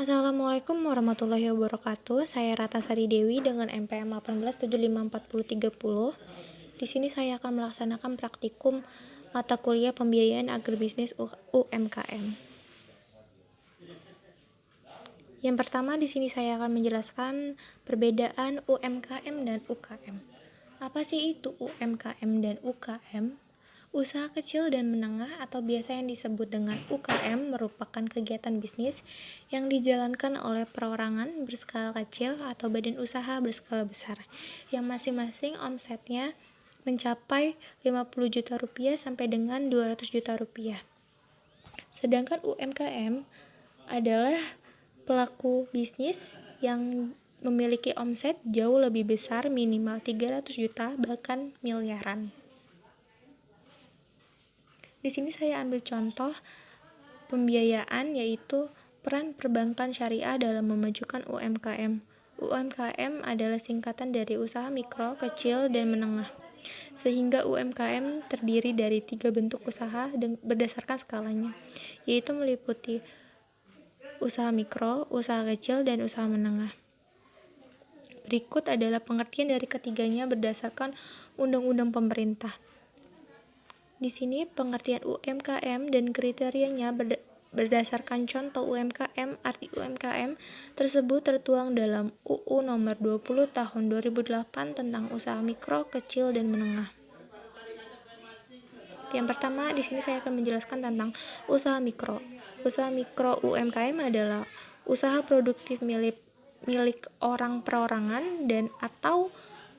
Assalamualaikum warahmatullahi wabarakatuh. Saya Ratasari Dewi dengan NPM 18754030. Di sini saya akan melaksanakan praktikum mata kuliah pembiayaan agribisnis UMKM. Yang pertama di sini saya akan menjelaskan perbedaan UMKM dan UKM. Apa sih itu UMKM dan UKM? Usaha kecil dan menengah atau biasa yang disebut dengan UKM merupakan kegiatan bisnis yang dijalankan oleh perorangan berskala kecil atau badan usaha berskala besar yang masing-masing omsetnya mencapai 50 juta rupiah sampai dengan 200 juta rupiah. Sedangkan UMKM adalah pelaku bisnis yang memiliki omset jauh lebih besar, minimal 300 juta bahkan miliaran. Di sini saya ambil contoh pembiayaan, yaitu peran perbankan syariah dalam memajukan UMKM. UMKM adalah singkatan dari usaha mikro, kecil, dan menengah. Sehingga UMKM terdiri dari 3 bentuk usaha berdasarkan skalanya, yaitu meliputi usaha mikro, usaha kecil, dan usaha menengah. Berikut adalah pengertian dari ketiganya berdasarkan undang-undang pemerintah. Di sini pengertian UMKM dan kriterianya berdasarkan contoh UMKM. Arti UMKM tersebut tertuang dalam UU nomor 20 tahun 2008 tentang usaha mikro, kecil, dan menengah. Yang pertama, di sini saya akan menjelaskan tentang usaha mikro. Usaha mikro UMKM adalah usaha produktif milik orang perorangan dan atau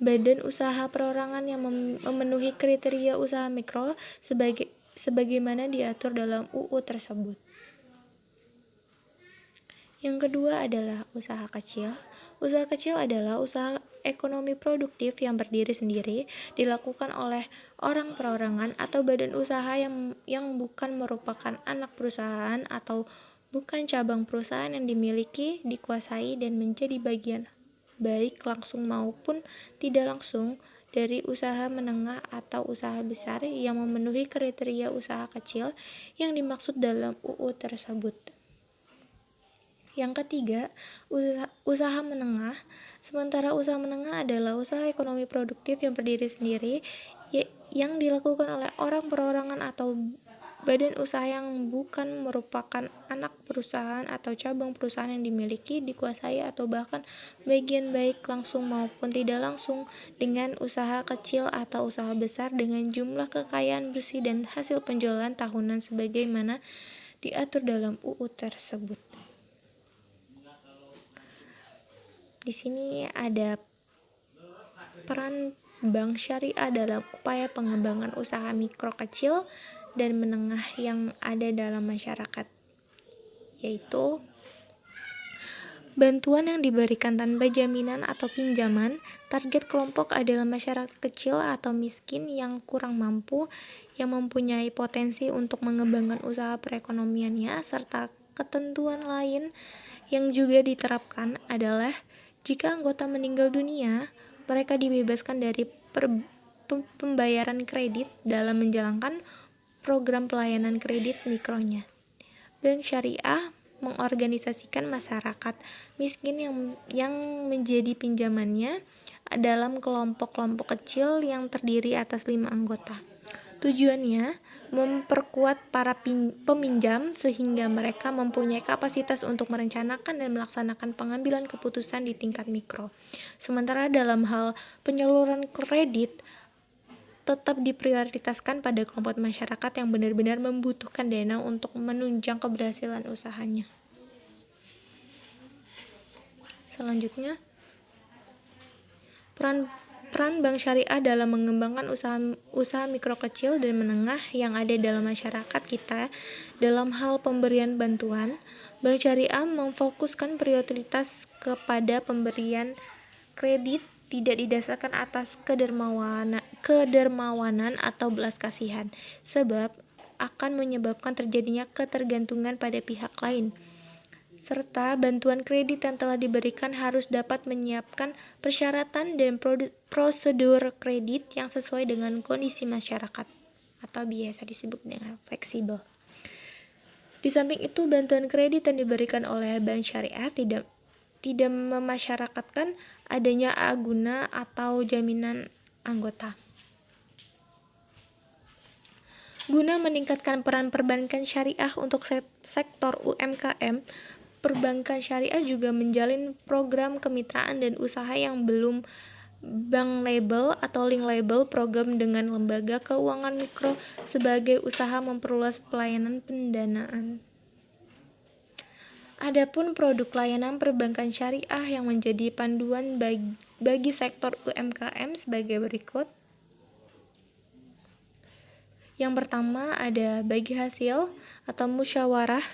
badan usaha perorangan yang memenuhi kriteria usaha mikro sebagaimana diatur dalam UU tersebut. Yang kedua adalah usaha kecil. Usaha kecil adalah usaha ekonomi produktif yang berdiri sendiri, dilakukan oleh orang perorangan atau badan usaha yang bukan merupakan anak perusahaan atau bukan cabang perusahaan yang dimiliki, dikuasai, dan menjadi bagian baik langsung maupun tidak langsung dari usaha menengah atau usaha besar yang memenuhi kriteria usaha kecil yang dimaksud dalam UU tersebut. Yang ketiga, usaha menengah. Sementara usaha menengah adalah usaha ekonomi produktif yang berdiri sendiri yang dilakukan oleh orang perorangan atau badan usaha yang bukan merupakan anak perusahaan atau cabang perusahaan yang dimiliki, dikuasai, atau bahkan bagian baik langsung maupun tidak langsung dengan usaha kecil atau usaha besar dengan jumlah kekayaan bersih dan hasil penjualan tahunan sebagaimana diatur dalam UU tersebut. Di sini ada peran bank syariah dalam upaya pengembangan usaha mikro, kecil, dan menengah yang ada dalam masyarakat, yaitu bantuan yang diberikan tanpa jaminan atau pinjaman. Target kelompok adalah masyarakat kecil atau miskin yang kurang mampu, yang mempunyai potensi untuk mengembangkan usaha perekonomiannya, serta ketentuan lain yang juga diterapkan adalah jika anggota meninggal dunia, mereka dibebaskan dari pembayaran kredit dalam menjalankan program pelayanan kredit mikronya. Bank syariah mengorganisasikan masyarakat miskin yang menjadi pinjamannya dalam kelompok-kelompok kecil yang terdiri atas 5 anggota. Tujuannya memperkuat para peminjam sehingga mereka mempunyai kapasitas untuk merencanakan dan melaksanakan pengambilan keputusan di tingkat mikro. Sementara dalam hal penyaluran kredit tetap diprioritaskan pada kelompok masyarakat yang benar-benar membutuhkan dana untuk menunjang keberhasilan usahanya. Selanjutnya, peran bank syariah dalam mengembangkan usaha mikro, kecil, dan menengah yang ada dalam masyarakat kita. Dalam hal pemberian bantuan, bank syariah memfokuskan prioritas kepada pemberian kredit tidak didasarkan atas kedermawanan atau belas kasihan, sebab akan menyebabkan terjadinya ketergantungan pada pihak lain, serta bantuan kredit yang telah diberikan harus dapat menyiapkan persyaratan dan prosedur kredit yang sesuai dengan kondisi masyarakat atau biasa disebut dengan fleksibel. Di samping itu, bantuan kredit yang diberikan oleh bank syariah tidak memasyarakatkan adanya aguna atau jaminan anggota. Guna meningkatkan peran perbankan syariah untuk sektor UMKM, perbankan syariah juga menjalin program kemitraan dan usaha yang belum bank label atau link label program dengan lembaga keuangan mikro sebagai usaha memperluas pelayanan pendanaan. Adapun produk layanan perbankan syariah yang menjadi panduan bagi sektor UMKM sebagai berikut. Yang pertama ada bagi hasil atau musyarakah,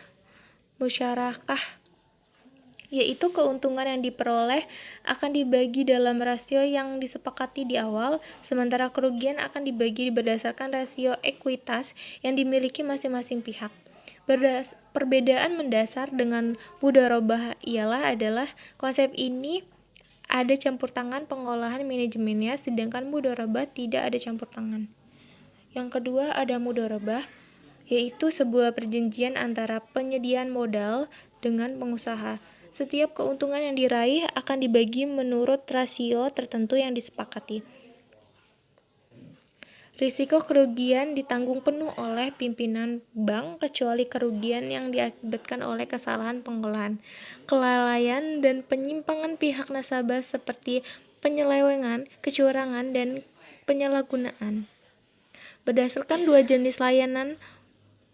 yaitu keuntungan yang diperoleh akan dibagi dalam rasio yang disepakati di awal, sementara kerugian akan dibagi berdasarkan rasio ekuitas yang dimiliki masing-masing pihak. Perbedaan mendasar dengan mudharabah adalah konsep ini ada campur tangan pengolahan manajemennya, sedangkan mudharabah tidak ada campur tangan. Yang kedua ada mudharabah, yaitu sebuah perjanjian antara penyediaan modal dengan pengusaha. Setiap keuntungan yang diraih akan dibagi menurut rasio tertentu yang disepakati. Risiko kerugian ditanggung penuh oleh pimpinan bank kecuali kerugian yang diakibatkan oleh kesalahan pengolahan, kelalaian, dan penyimpangan pihak nasabah seperti penyelewengan, kecurangan, dan penyalahgunaan. Berdasarkan dua jenis layanan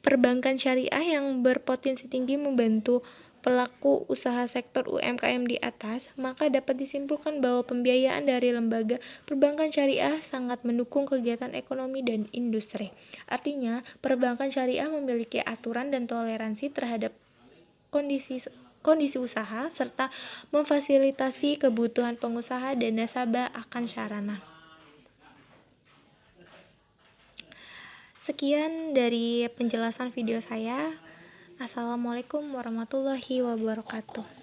perbankan syariah yang berpotensi tinggi membantu pelaku usaha sektor UMKM di atas, maka dapat disimpulkan bahwa pembiayaan dari lembaga perbankan syariah sangat mendukung kegiatan ekonomi dan industri. Artinya, perbankan syariah memiliki aturan dan toleransi terhadap kondisi usaha serta memfasilitasi kebutuhan pengusaha dan nasabah akan sarana. Sekian dari penjelasan video saya. Assalamualaikum warahmatullahi wabarakatuh.